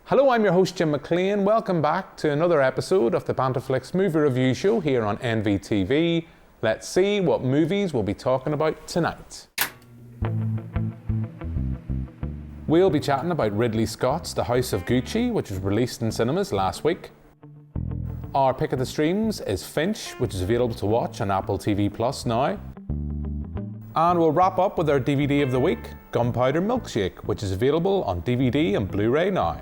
Hello, I'm your host Jim McClean. Welcome back to another episode of the Banterflix movie review show here on NvTv. Let's see what movies we'll be talking about tonight. We'll be chatting about Ridley Scott's The House of Gucci, which was released in cinemas last week. Our pick of the streams is Finch, which is available to watch on Apple TV Plus now. And we'll wrap up with our DVD of the week, Gunpowder Milkshake, which is available on DVD and Blu-ray now.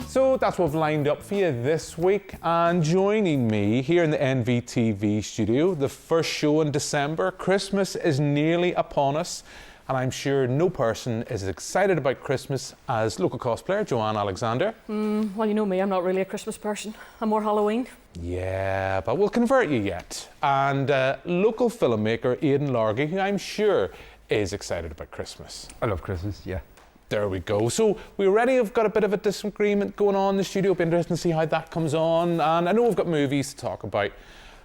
So that's what we've lined up for you this week, and joining me here in the NvTv studio, the first show in December. Christmas is nearly upon us, and I'm sure no person is as excited about Christmas as local cosplayer Joanne Alexander. Well, you know me, I'm not really a Christmas person. I'm more Halloween. Yeah, but we'll convert you yet. And local filmmaker Aidan Largey, who I'm sure is excited about Christmas. I love Christmas, yeah. There we go. So we already have got a bit of a disagreement going on in the studio. It'll be interesting to see how that comes on. And I know we've got movies to talk about.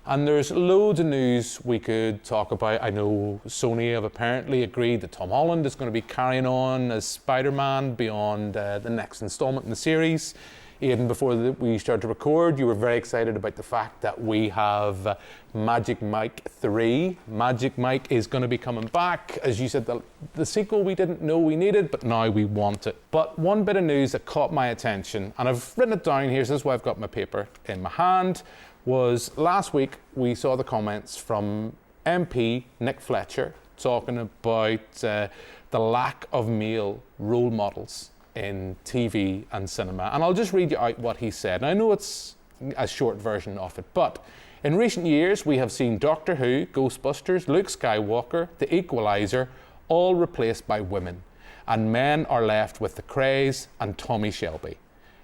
And there's loads of news we could talk about. I know Sony have apparently agreed that Tom Holland is going to be carrying on as Spider-Man beyond the next installment in the series. Aidan, before we started to record, you were very excited about the fact that we have Magic Mike 3. Magic Mike is going to be coming back. As you said, the sequel we didn't know we needed, but now we want it. But one bit of news that caught my attention, and I've written it down here, so this is why I've got my paper in my hand, was last week we saw the comments from MP Nick Fletcher talking about the lack of male role models in TV and cinema. And I'll just read you out what he said. And I know it's a short version of it, but in recent years we have seen Doctor Who, Ghostbusters, Luke Skywalker, The Equalizer, all replaced by women. And men are left with the Krays and Tommy Shelby.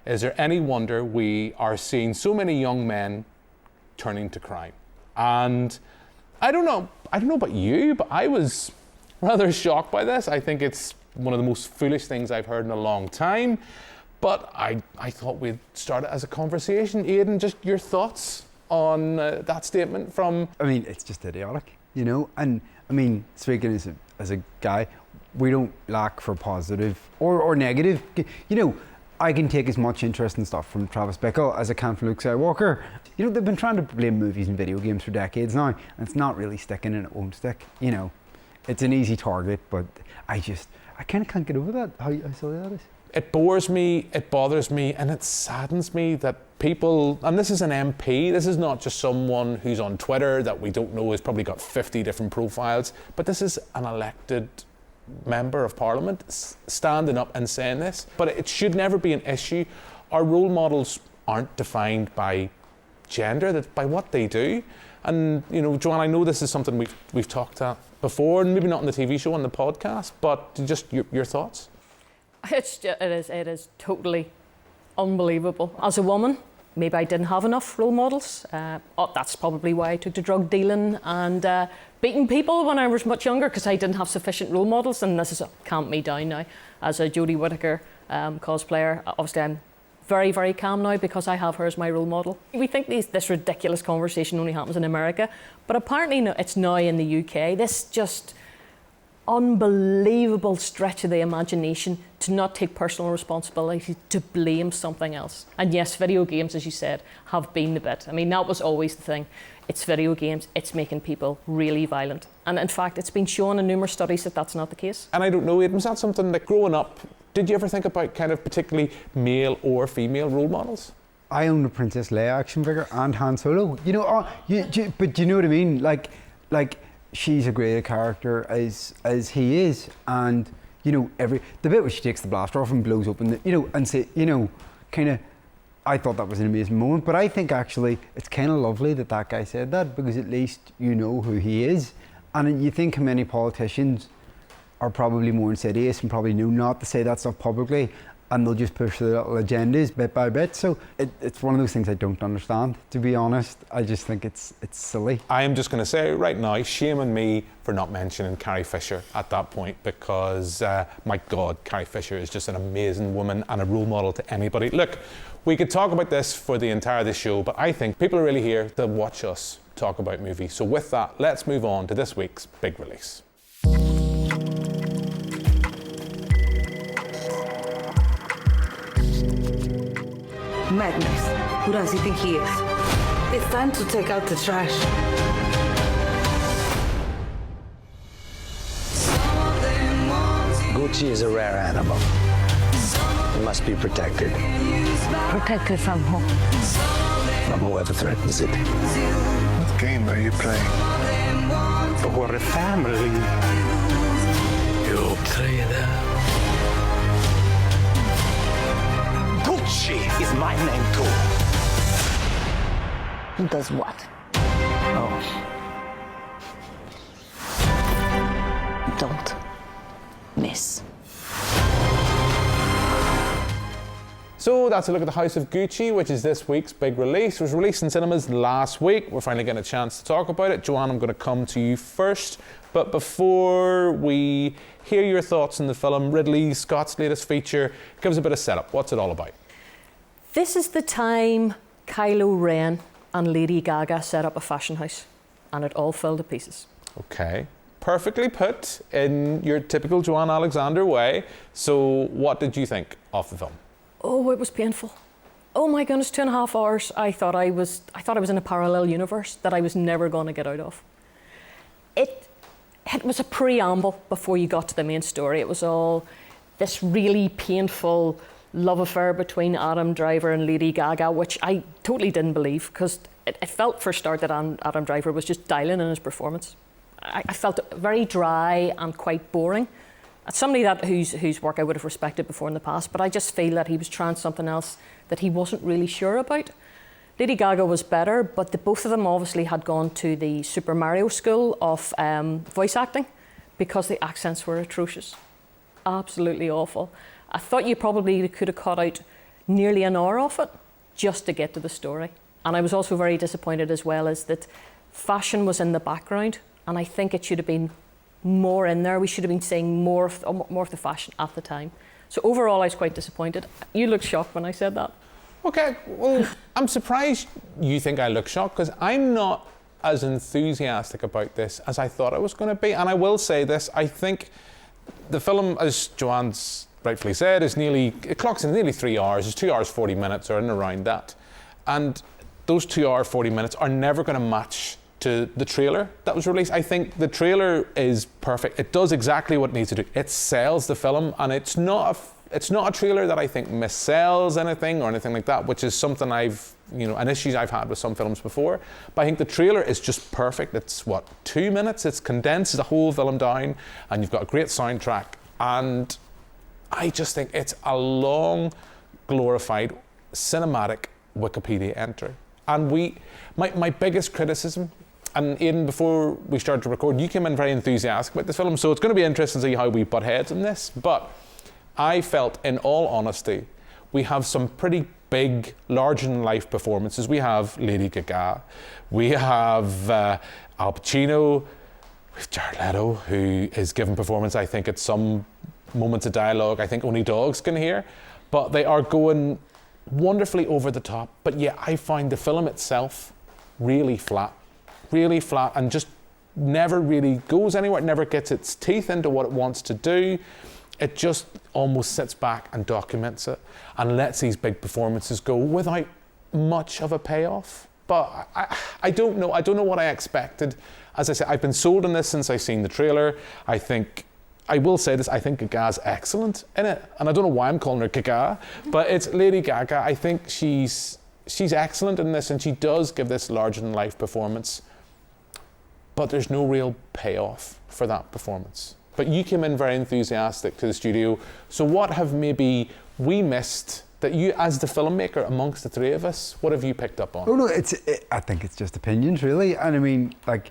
Is there any wonder we are seeing so many young men turning to crime? And I don't know about you, but I was rather shocked by this. I think it's one of the most foolish things I've heard in a long time, but I thought we'd start it as a conversation. Aidan, just your thoughts on that statement from... I mean, it's just idiotic, you know? And, I mean, speaking as a guy, we don't lack for positive or negative. You know, I can take as much interest in stuff from Travis Bickle as I can from Luke Skywalker. You know, they've been trying to blame movies and video games for decades now, and it's not really sticking and it won't stick, you know? It's an easy target, but I kind of can't get over that, how silly that is. It bores me, it bothers me, and it saddens me that people, and this is an MP, this is not just someone who's on Twitter that we don't know has probably got 50 different profiles, but this is an elected member of Parliament standing up and saying this. But it should never be an issue. Our role models aren't defined by gender, that's by what they do. And, you know, Joanne, I know this is something we've talked about before, and maybe not on the TV show, on the podcast, but just your thoughts? It is totally unbelievable. As a woman, maybe I didn't have enough role models. That's probably why I took to drug dealing and beating people when I was much younger, because I didn't have sufficient role models, and this has calmed me down now. As a Jodie Whittaker cosplayer, obviously I'm very, very calm now because I have her as my role model. We think this ridiculous conversation only happens in America, but apparently it's now in the UK. This just unbelievable stretch of the imagination to not take personal responsibility, to blame something else. And yes, video games, as you said, have been the bit. I mean, that was always the thing. It's video games, it's making people really violent. And in fact, it's been shown in numerous studies that that's not the case. And I don't know, was that something that growing up, did you ever think about kind of particularly male or female role models? I own a Princess Leia action figure and Han Solo. You know, but you know what I mean? Like she's a great character as he is, and you know the bit where she takes the blaster off and blows open and say, you know, kind of. I thought that was an amazing moment, but I think actually it's kind of lovely that guy said that, because at least you know who he is, and you think how many politicians are probably more insidious and probably know not to say that stuff publicly, and they'll just push their little agendas bit by bit. So it's one of those things I don't understand, to be honest. I just think it's silly. I am just going to say right now, shame on me for not mentioning Carrie Fisher at that point, because my God, Carrie Fisher is just an amazing woman and a role model to anybody. Look, we could talk about this for the entire of the show, but I think people are really here to watch us talk about movies. So with that, let's move on to this week's big release. Madness. Who does he think he is? It's time to take out the trash. Gucci is a rare animal. It must be protected Protected from who? from whoever threatens it. What game are you playing? We're a family. You play that. Gucci is my name too. Who does what? Oh. Don't miss. So that's a look at The House of Gucci, which is this week's big release. It was released in cinemas last week. We're finally getting a chance to talk about it. Joanne, I'm going to come to you first. But before we hear your thoughts on the film, Ridley Scott's latest feature, give us a bit of setup. What's it all about? This is the time Kylo Ren and Lady Gaga set up a fashion house, and it all fell to pieces. Okay. Perfectly put in your typical Joanne Alexander way. So what did you think of the film? Oh, it was painful. Oh my goodness, 2.5 hours. I thought I was in a parallel universe that I was never going to get out of. It was a preamble before you got to the main story. It was all this really painful love affair between Adam Driver and Lady Gaga, which I totally didn't believe, because it felt for a start that Adam Driver was just dialing in his performance. I felt it very dry and quite boring. As somebody whose work I would have respected before in the past, but I just feel that he was trying something else that he wasn't really sure about. Lady Gaga was better, but both of them obviously had gone to the Super Mario school of voice acting, because the accents were atrocious. Absolutely awful. I thought you probably could have cut out nearly an hour off it just to get to the story. And I was also very disappointed as well as that fashion was in the background, and I think it should have been more in there. We should have been seeing more of the fashion at the time. So overall, I was quite disappointed. You looked shocked when I said that. Okay, well, I'm surprised you think I look shocked, because I'm not as enthusiastic about this as I thought I was going to be. And I will say this, I think the film, as Joanne's rightfully said, it clocks in nearly 3 hours. It's 2 hours 40 minutes or in and around that. And those 2 hour 40 minutes are never going to match to the trailer that was released. I think the trailer is perfect. It does exactly what it needs to do. It sells the film, and it's not a trailer that I think missells anything or anything like that, which is something an issue I've had with some films before. But I think the trailer is just perfect. It's 2 minutes? It's condensed the whole film down, and you've got a great soundtrack. And I just think it's a long, glorified, cinematic Wikipedia entry. And my biggest criticism, and Aidan, before we started to record, you came in very enthusiastic about this film, so it's going to be interesting to see how we butt heads in this. But I felt, in all honesty, we have some pretty big, larger-than-life performances. We have Lady Gaga, we have Al Pacino, we have Jared Leto, who is giving performance, I think, at some moments of dialogue I think only dogs can hear. But they are going wonderfully over the top. But yeah, I find the film itself really flat, and just never really goes anywhere. It never gets its teeth into what it wants to do. It just almost sits back and documents it and lets these big performances go without much of a payoff. But I don't know. I don't know what I expected. As I said, I've been sold on this since I've seen the trailer. I will say this, I think Gaga's excellent in it. And I don't know why I'm calling her Gaga, but it's Lady Gaga. I think she's excellent in this, and she does give this larger-than-life performance. But there's no real payoff for that performance. But you came in very enthusiastic to the studio. So what have maybe we missed that you, as the filmmaker amongst the three of us, what have you picked up on? Oh no, I think it's just opinions really. And I mean, I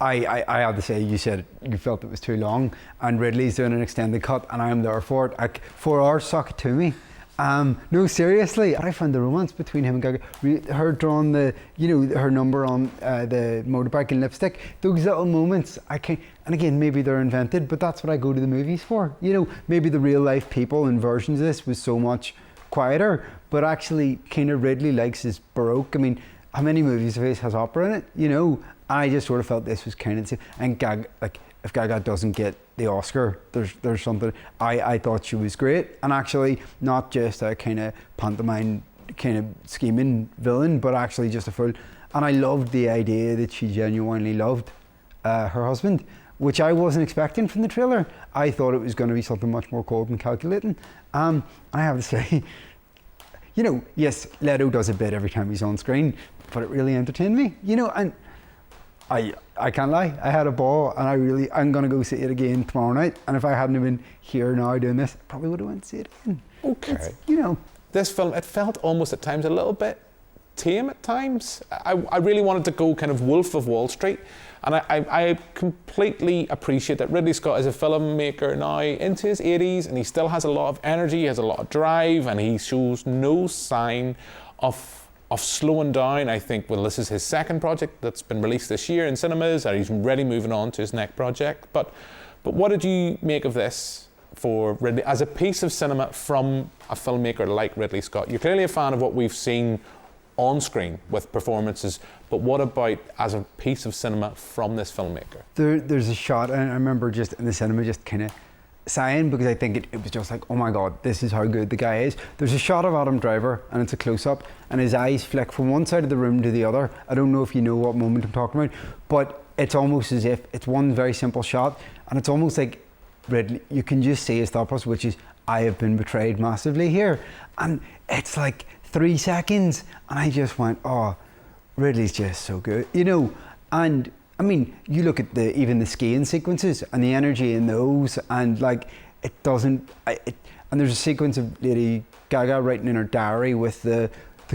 had to say, you said you felt it was too long, and Ridley's doing an extended cut, and I'm there for it. 4 hours, suck it to me. No, seriously, I found the romance between him and Gaga, her drawing her number on the motorbike and lipstick, those little moments, and again, maybe they're invented, but that's what I go to the movies for. Maybe the real life people and versions of this was so much quieter, but actually kind of Ridley likes his Baroque. I mean, how many movies of his has opera in it, you know? I just sort of felt this was kind of, and if Gaga doesn't get the Oscar, there's something. I thought she was great, and actually not just a kind of pantomime, kind of scheming villain, but actually just a full. And I loved the idea that she genuinely loved her husband, which I wasn't expecting from the trailer. I thought it was going to be something much more cold and calculating. I have to say, you know, yes, Leto does a bit every time he's on screen, but it really entertained me, you know, and I can't lie, I had a ball, and I'm going to go see it again tomorrow night, and if I hadn't been here now doing this, I probably would have went to see it again. Okay. You know. This film, it felt almost at times a little bit tame at times. I really wanted to go kind of Wolf of Wall Street, and I completely appreciate that Ridley Scott is a filmmaker now into his 80s, and he still has a lot of energy, he has a lot of drive, and he shows no sign of slowing down. I think, well, this is his second project that's been released this year in cinemas, and he's already moving on to his next project. But what did you make of this for Ridley as a piece of cinema from a filmmaker like Ridley Scott? You're clearly a fan of what we've seen on screen with performances, but what about as a piece of cinema from this filmmaker? There's a shot, and I remember just in the cinema just kind of sighing, because I think it was just like, oh my God, this is how good the guy is. There's a shot of Adam Driver, and it's a close-up, and his eyes flick from one side of the room to the other. I don't know if you know what moment I'm talking about, but it's almost as if it's one very simple shot, and it's almost like Ridley, you can just see his thought process, which is, I have been betrayed massively here. And it's like 3 seconds, and I just went, oh, Ridley's just so good, you know. And I mean, you look at even the skiing sequences and the energy in those, and like, it doesn't, and there's a sequence of Lady Gaga writing in her diary with the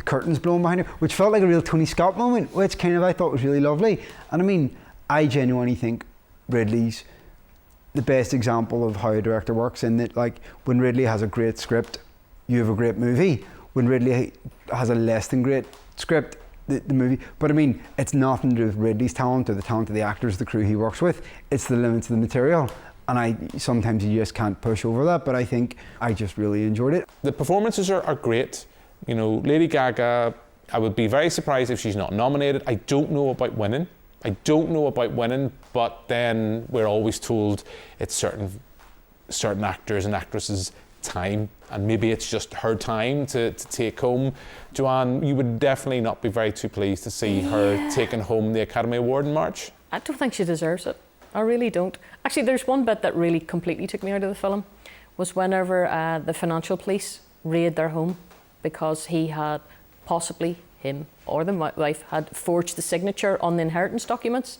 curtains blowing behind her, which felt like a real Tony Scott moment, which kind of I thought was really lovely. And I mean, I genuinely think Ridley's the best example of how a director works, in that, like, when Ridley has a great script, you have a great movie. When Ridley has a less than great script, the movie, but I mean, it's nothing to do with Ridley's talent or the talent of the actors, the crew he works with. It's the limits of the material, and sometimes you just can't push over that, but I think I just really enjoyed it. The performances are great. You know, Lady Gaga, I would be very surprised if she's not nominated. I don't know about winning, but then we're always told it's certain actors and actresses' time, and maybe it's just her time to take home. Joanne, you would definitely not be very too pleased to see her taking home the Academy Award in March. I don't think she deserves it. I really don't. Actually, there's one bit that really completely took me out of the film, was whenever the financial police raid their home, because he had possibly, him or the wife, had forged the signature on the inheritance documents,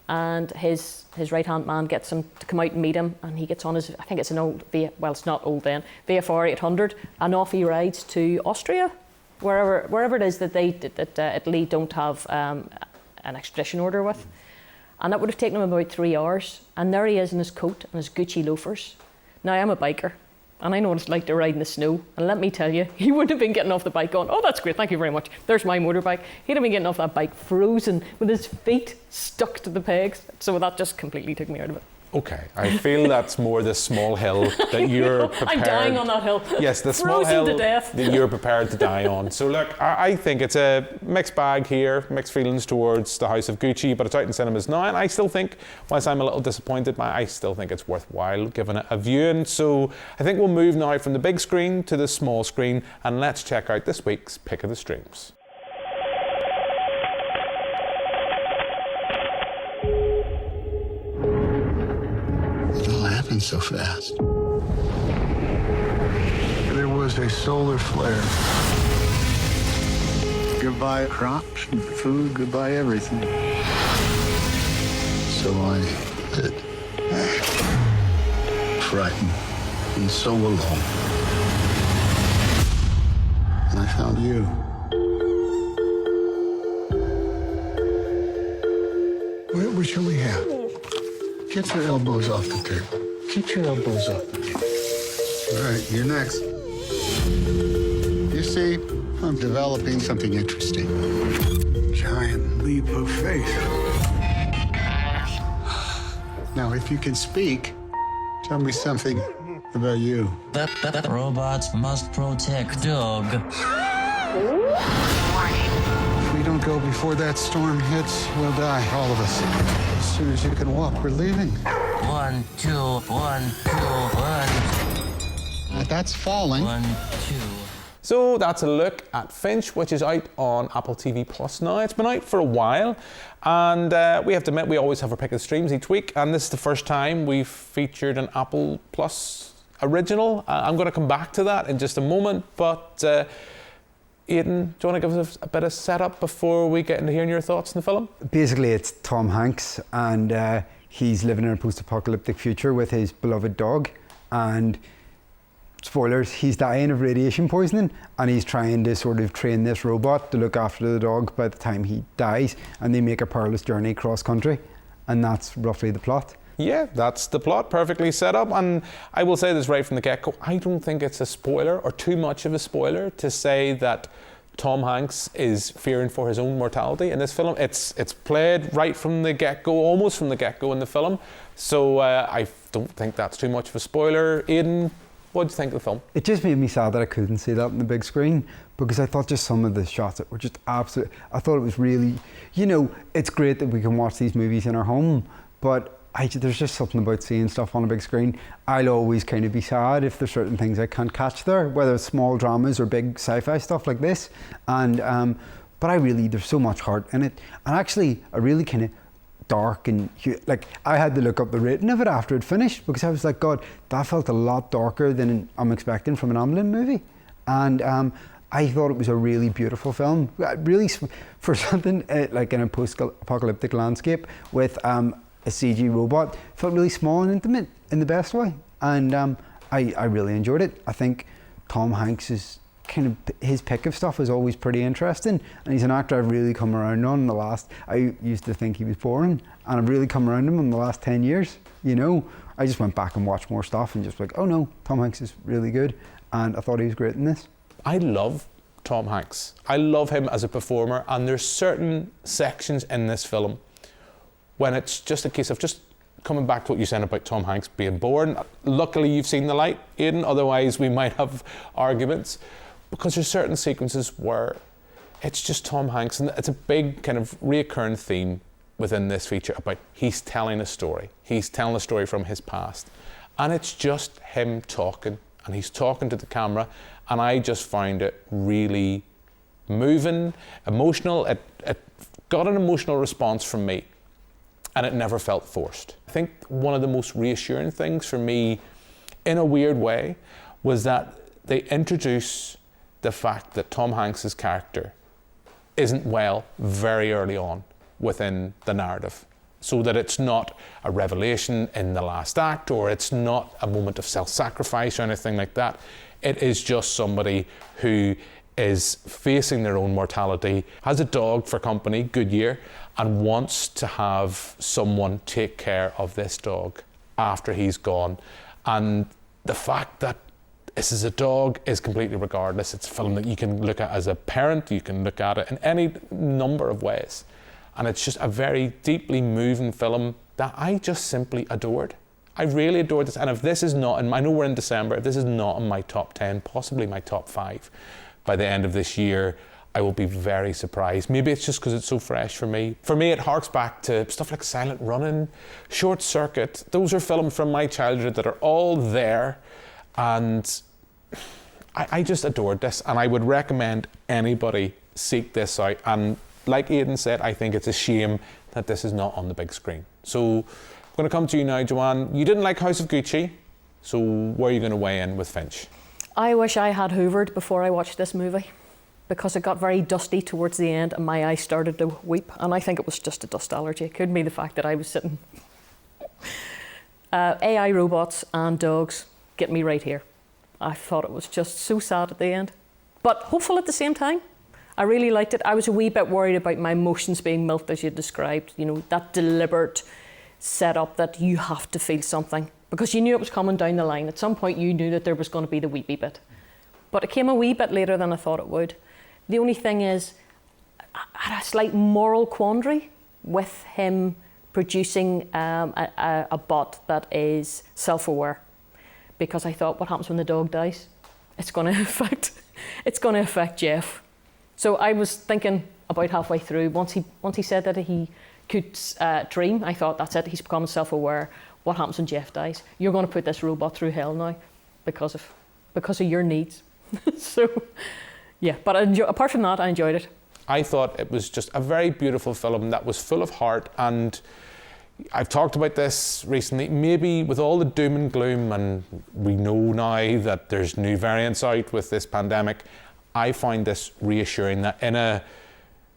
and his right-hand man gets him to come out and meet him, and he gets on his, I think it's an old, it's not old then, VFR 800, and off he rides to Austria, wherever it is that Italy don't have an extradition order with. And that would have taken him about 3 hours, and there he is in his coat and his Gucci loafers. Now, I'm a biker, and I know what it's like to ride in the snow, and let me tell you, he wouldn't have been getting off the bike going, oh, that's great, thank you very much, there's my motorbike. He'd have been getting off that bike frozen with his feet stuck to the pegs. So that just completely took me out of it. Okay, I feel that's more the small hill that you're prepared... I'm dying on that hill. Yes, the small hill to death. that you're prepared to die on. So look, I think it's a mixed bag here, mixed feelings towards The House of Gucci, but it's out in cinemas now, and I still think, whilst I'm a little disappointed, I still think it's worthwhile giving it a viewing. So I think we'll move now from the big screen to the small screen, and let's check out this week's Pick of the Streams. So fast. There was a solar flare. Goodbye crops and food, goodbye everything. So I hid, frightened and so alone. And I found you. What shall we have? Get your elbows off the table. Keep your elbows up. All right, you're next. You see, I'm developing something interesting. Giant leap of faith. Now, if you can speak, tell me something about you. That robots must protect dog. If we don't go before that storm hits. We'll die, all of us. As soon as you can walk, we're leaving. 1, 2, 1, 2, 1. That's falling. 1, 2. So that's a look at Finch, which is out on Apple TV Plus now. It's been out for a while, and we have to admit we always have our pick of streams each week, and this is the first time we've featured an Apple Plus original. I'm going to come back to that in just a moment, but Aidan, do you want to give us a bit of setup before we get into hearing your thoughts on the film? Basically, it's Tom Hanks, and he's living in a post-apocalyptic future with his beloved dog, and spoilers, he's dying of radiation poisoning, and he's trying to sort of train this robot to look after the dog by the time he dies, and they make a perilous journey cross country, and that's roughly the plot. Yeah, that's the plot, perfectly set up. And I will say this right from the get-go, I don't think it's a spoiler or too much of a spoiler to say that Tom Hanks is fearing for his own mortality in this film. It's played right from the get-go, almost from the get-go in the film. So I don't think that's too much of a spoiler. Aidan, what do you think of the film? It just made me sad that I couldn't see that on the big screen, because I thought just some of the shots that were just absolute. I thought it was really, it's great that we can watch these movies in our home, but there's just something about seeing stuff on a big screen. I'll always kind of be sad if there's certain things I can't catch there, whether it's small dramas or big sci-fi stuff like this. And but there's so much heart in it, and actually a really kind of dark and like I had to look up the rating of it after it finished, because I was like, God, that felt a lot darker than I'm expecting from an Amblin movie. And I thought it was a really beautiful film, really for something like in a post-apocalyptic landscape with a CG robot. Felt really small and intimate in the best way, and I really enjoyed it. I think Tom Hanks is his pick of stuff is always pretty interesting, and he's an actor I've really come around on in the last. I used to think he was boring, and I've really come around him in the last 10 years. I just went back and watched more stuff and just like, oh no, Tom Hanks is really good, and I thought he was great in this. I love Tom Hanks. I love him as a performer, and there's certain sections in this film when it's just a case of just coming back to what you said about Tom Hanks being boring. Luckily you've seen the light, Aidan, otherwise we might have arguments, because there's certain sequences where it's just Tom Hanks, and it's a big kind of reoccurring theme within this feature about he's telling a story. He's telling a story from his past, and it's just him talking, and he's talking to the camera, and I just find it really moving, emotional. It got an emotional response from me, and it never felt forced. I think one of the most reassuring things for me, in a weird way, was that they introduce the fact that Tom Hanks's character isn't well very early on within the narrative, so that it's not a revelation in the last act, or it's not a moment of self-sacrifice or anything like that. It is just somebody who is facing their own mortality, has a dog for company, Goodyear, and wants to have someone take care of this dog after he's gone. And the fact that this is a dog is completely regardless. It's a film that you can look at as a parent, you can look at it in any number of ways. And it's just a very deeply moving film that I just simply adored. I really adored this. And if this is not, I know we're in December, if this is not in my top 10, possibly my top 5, by the end of this year, I will be very surprised. Maybe it's just because it's so fresh for me. For me, it harks back to stuff like Silent Running, Short Circuit. Those are films from my childhood that are all there. And I just adored this, and I would recommend anybody seek this out. And like Aidan said, I think it's a shame that this is not on the big screen. So I'm going to come to you now, Joanne. You didn't like House of Gucci, so where are you going to weigh in with Finch? I wish I had hoovered before I watched this movie, because it got very dusty towards the end and my eyes started to weep, and I think it was just a dust allergy. It could be the fact that I was sitting. AI robots and dogs get me right here. I thought it was just so sad at the end, but hopeful at the same time. I really liked it. I was a wee bit worried about my emotions being milked, as you described, that deliberate setup that you have to feel something, because you knew it was coming down the line. At some point you knew that there was going to be the weepy bit, but it came a wee bit later than I thought it would. The only thing is, I had a slight moral quandary with him producing a bot that is self-aware, because I thought, what happens when the dog dies? It's going to affect Jeff. So I was thinking, about halfway through. Once he said that he could dream, I thought, that's it. He's become self-aware. What happens when Jeff dies? You're going to put this robot through hell now because of your needs. So, yeah. But apart from that, I enjoyed it. I thought it was just a very beautiful film that was full of heart, and I've talked about this recently, maybe with all the doom and gloom, and we know now that there's new variants out with this pandemic, I find this reassuring that in a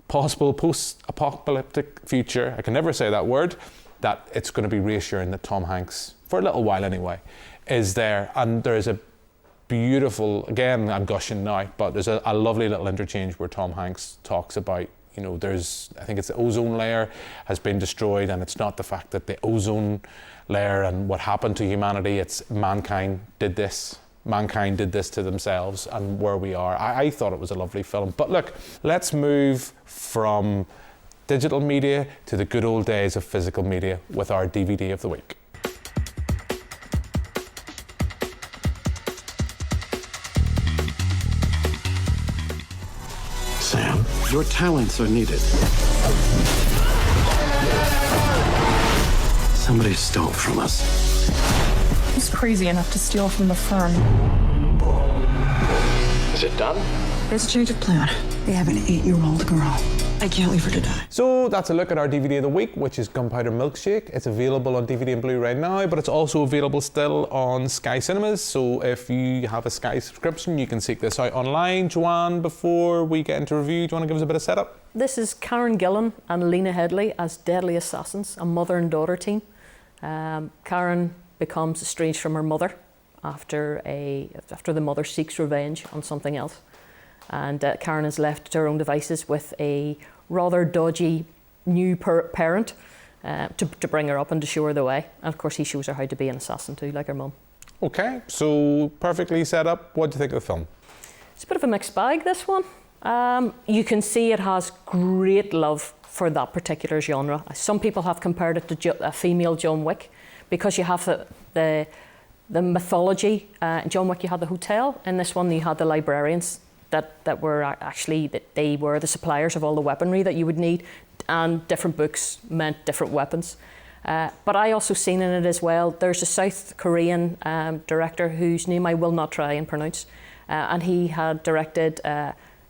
possible post-apocalyptic future, I can never say that word, that it's going to be reassuring that Tom Hanks, for a little while anyway, is there. And there's a beautiful, again, I'm gushing now, but there's a lovely little interchange where Tom Hanks talks about, you know, I think it's the ozone layer has been destroyed, and it's not the fact that the ozone layer and what happened to humanity, it's mankind did this to themselves and where we are. I thought it was a lovely film. But look, let's move from digital media to the good old days of physical media with our DVD of the week. Sam, your talents are needed. Somebody stole from us. Who's crazy enough to steal from the firm? Is it done? There's a change of plan. They have an 8-year-old girl. I can't leave her to die. So that's a look at our DVD of the week, which is Gunpowder Milkshake. It's available on DVD and Blu-ray now, but it's also available still on Sky Cinemas. So if you have a Sky subscription, you can seek this out online. Joanne, before we get into review, do you want to give us a bit of setup? This is Karen Gillan and Lena Headey as deadly assassins, a mother and daughter team. Karen becomes estranged from her mother after the mother seeks revenge on something else. And Karen is left to her own devices with a rather dodgy new parent to bring her up and to show her the way. And of course he shows her how to be an assassin too, like her mum. Okay, so perfectly set up. What do you think of the film? It's a bit of a mixed bag, this one. You can see it has great love for that particular genre. Some people have compared it to a female John Wick, because you have the mythology. In John Wick you had the hotel, in this one you had the librarians that were actually, that they were the suppliers of all the weaponry that you would need, and different books meant different weapons. But I also seen in it as well, there's a South Korean director whose name I will not try and pronounce, and he had directed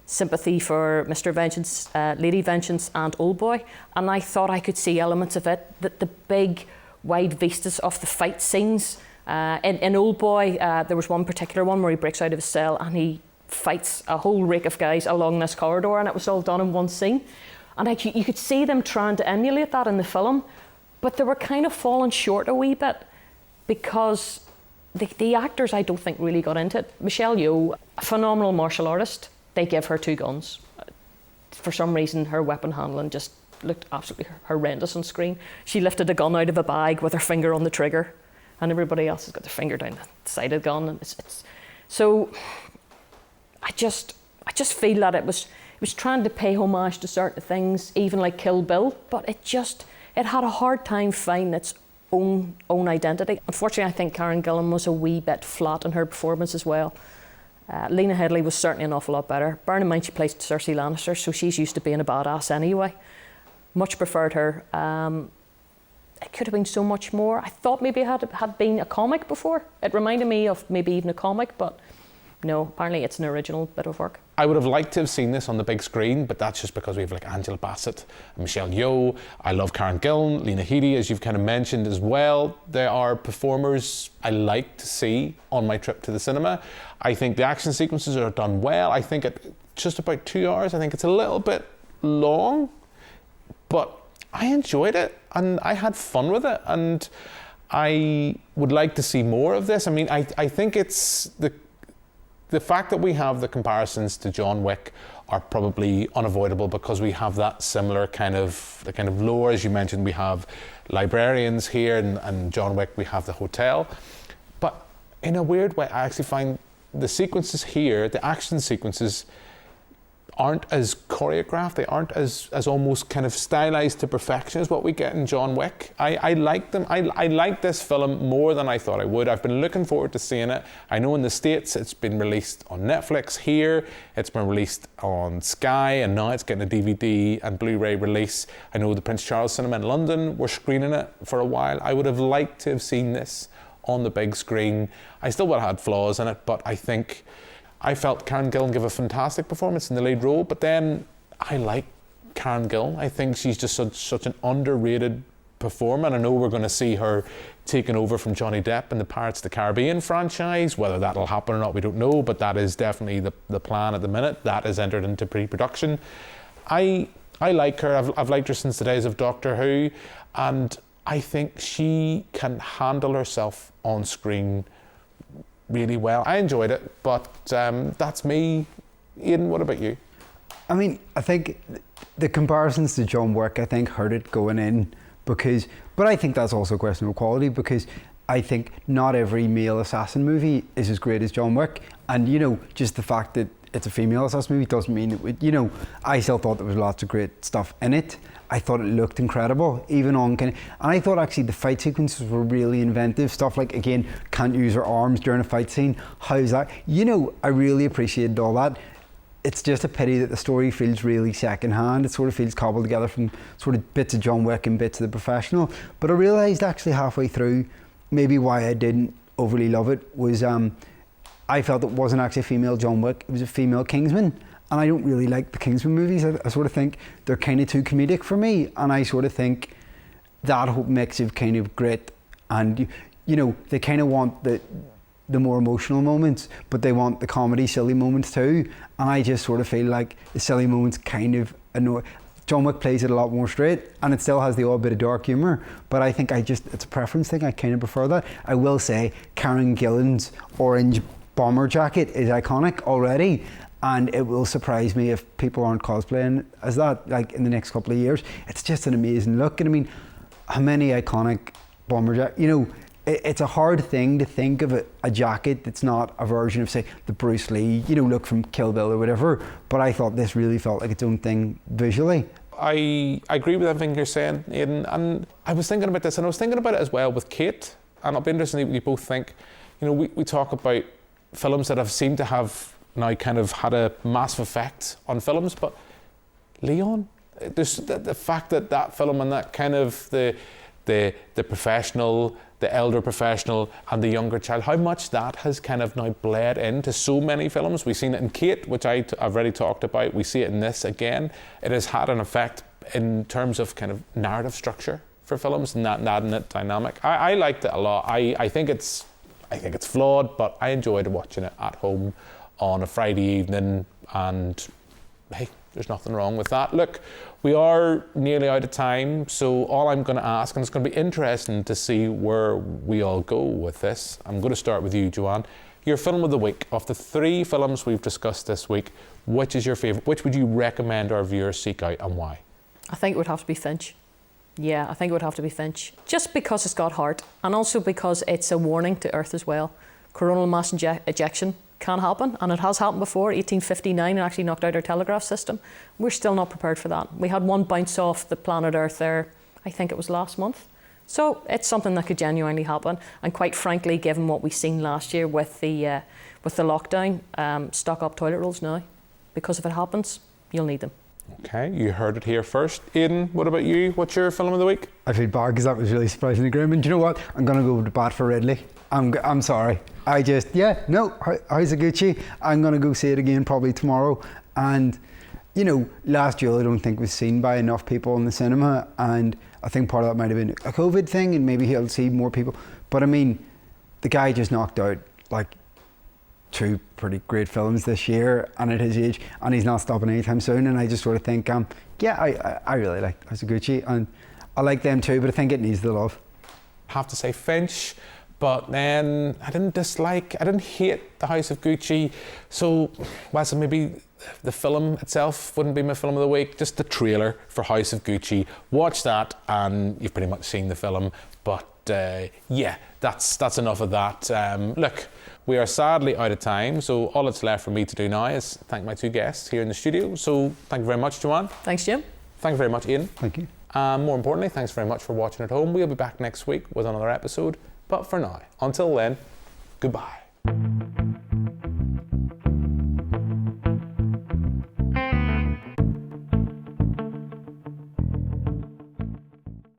Sympathy for Mr. Vengeance, Lady Vengeance and Old Boy, and I thought I could see elements of it, that the big wide vistas of the fight scenes. In Old Boy, there was one particular one where he breaks out of his cell and he fights a whole rake of guys along this corridor, and it was all done in one scene. And you could see them trying to emulate that in the film, but they were kind of falling short a wee bit, because the actors, I don't think, really got into it. Michelle Yeoh, a phenomenal martial artist, they give her 2 guns. For some reason, her weapon handling just looked absolutely horrendous on screen. She lifted a gun out of a bag with her finger on the trigger, and everybody else has got their finger down the side of the gun. And so I just feel that it was trying to pay homage to certain things, even like Kill Bill, but it had a hard time finding its own identity. Unfortunately, I think Karen Gillan was a wee bit flat in her performance as well. Lena Headey was certainly an awful lot better. Bearing in mind she plays Cersei Lannister, so she's used to being a badass anyway. Much preferred her. It could have been so much more. I thought maybe it had been a comic before. It reminded me of maybe even a comic, but no, apparently it's an original bit of work. I would have liked to have seen this on the big screen, but that's just because we have like Angela Bassett, Michelle Yeoh. I love Karen Gillan, Lena Headey, as you've kind of mentioned as well. There are performers I like to see on my trip to the cinema. I think the action sequences are done well. I think at just about 2 hours, I think it's a little bit long, but I enjoyed it and I had fun with it, and I would like to see more of this. I mean, I think it's the fact that we have the comparisons to John Wick are probably unavoidable, because we have that similar kind of lore. As you mentioned, we have librarians here, and John Wick, we have the hotel. But in a weird way, I actually find the sequences here, the action sequences, aren't as choreographed, they aren't as almost kind of stylized to perfection as what we get in John Wick. I like them. I like this film more than I thought I would. I've been looking forward to seeing it. I know in the States it's been released on Netflix. Here it's been released on Sky, and now it's getting a DVD and Blu-ray release. I know the Prince Charles Cinema in London were screening it for a while. I would have liked to have seen this on the big screen. I still would have had flaws in it, but I felt Karen Gillan give a fantastic performance in the lead role, but then I like Karen Gillan. I think she's just such an underrated performer, and I know we're going to see her taking over from Johnny Depp in the Pirates of the Caribbean franchise. Whether that'll happen or not, we don't know, but that is definitely the plan at the minute. That is entered into pre-production. I like her. I've liked her since the days of Doctor Who, and I think she can handle herself on screen really well. I enjoyed it, but that's me. Aidan, what about you? I mean, I think the comparisons to John Wick, I think, hurt it going in but I think that's also a question of quality, because I think not every male assassin movie is as great as John Wick, and just the fact that it's a female assassin movie doesn't mean it would, I still thought there was lots of great stuff in it. I thought it looked incredible, even on and I thought actually the fight sequences were really inventive. Stuff like, again, can't use her arms during a fight scene. How's that? I really appreciated all that. It's just a pity that the story feels really secondhand. It sort of feels cobbled together from sort of bits of John Wick and bits of The Professional. But I realised actually halfway through, maybe why I didn't overly love it was I felt it wasn't actually a female John Wick, it was a female Kingsman. And I don't really like the Kingsman movies. I sort of think they're kind of too comedic for me. And I sort of think that whole mix of kind of grit and, they kind of want the more emotional moments, but they want the comedy, silly moments too. And I just sort of feel like the silly moments kind of annoy. John Wick plays it a lot more straight, and it still has the odd bit of dark humour, but I think it's a preference thing. I kind of prefer that. I will say Karen Gillan's orange bomber jacket is iconic already, and it will surprise me if people aren't cosplaying as that, like, in the next couple of years. It's just an amazing look. And I mean, how many iconic bomber jackets, it's a hard thing to think of a jacket that's not a version of, say, the Bruce Lee, look from Kill Bill or whatever, but I thought this really felt like its own thing visually. I agree with everything you're saying, Aidan, and I was thinking about this, and I was thinking about it as well with Kate, and it'll be interesting what you both think. We talk about films that have seemed to have now kind of had a massive effect on films, but Leon, there's the fact that film and that kind of the professional, the elder professional and the younger child, how much that has kind of now bled into so many films. We've seen it in Kate, which I've already talked about. We see it in this again. It has had an effect in terms of kind of narrative structure for films and that adding it dynamic. I liked it a lot. I think it's flawed, but I enjoyed watching it at home on a Friday evening, and hey, there's nothing wrong with that. Look, we are nearly out of time, so all I'm going to ask, and it's going to be interesting to see where we all go with this. I'm going to start with you, Joanne. Your film of the week. Of the 3 films we've discussed this week, which is your favourite? Which would you recommend our viewers seek out, and why? I think it would have to be Finch. Yeah, I think it would have to be Finch. Just because it's got heart, and also because it's a warning to Earth as well. Coronal mass ejection can happen, and it has happened before. 1859, it actually knocked out our telegraph system. We're still not prepared for that. We had one bounce off the planet Earth there, I think it was last month. So it's something that could genuinely happen, and quite frankly, given what we've seen last year with the lockdown, stock up toilet rolls now, because if it happens, you'll need them. Okay, you heard it here first. Aidan, what about you? What's your film of the week? I feel bad because that was really surprisingly grim, and do you know what? I'm going to go to bat for Ridley. I'm sorry. How's Gucci? I'm going to go see it again probably tomorrow. And, last year I don't think was seen by enough people in the cinema, and I think part of that might have been a COVID thing, and maybe he'll see more people. But I mean, the guy just knocked out like 2 pretty great films this year, and at his age, and he's not stopping anytime soon. And I just sort of think, I really like House of Gucci, and I like them too, but I think it needs the love. I have to say Finch, but then I didn't hate the House of Gucci. So maybe the film itself wouldn't be my film of the week, just the trailer for House of Gucci. Watch that and you've pretty much seen the film. But that's enough of that. Look, We are sadly out of time, so all that's left for me to do now is thank my two guests here in the studio. So thank you very much, Joanne. Thanks, Jim. Thank you very much, Aidan. Thank you. And more importantly, thanks very much for watching at home. We'll be back next week with another episode. But for now, until then, goodbye.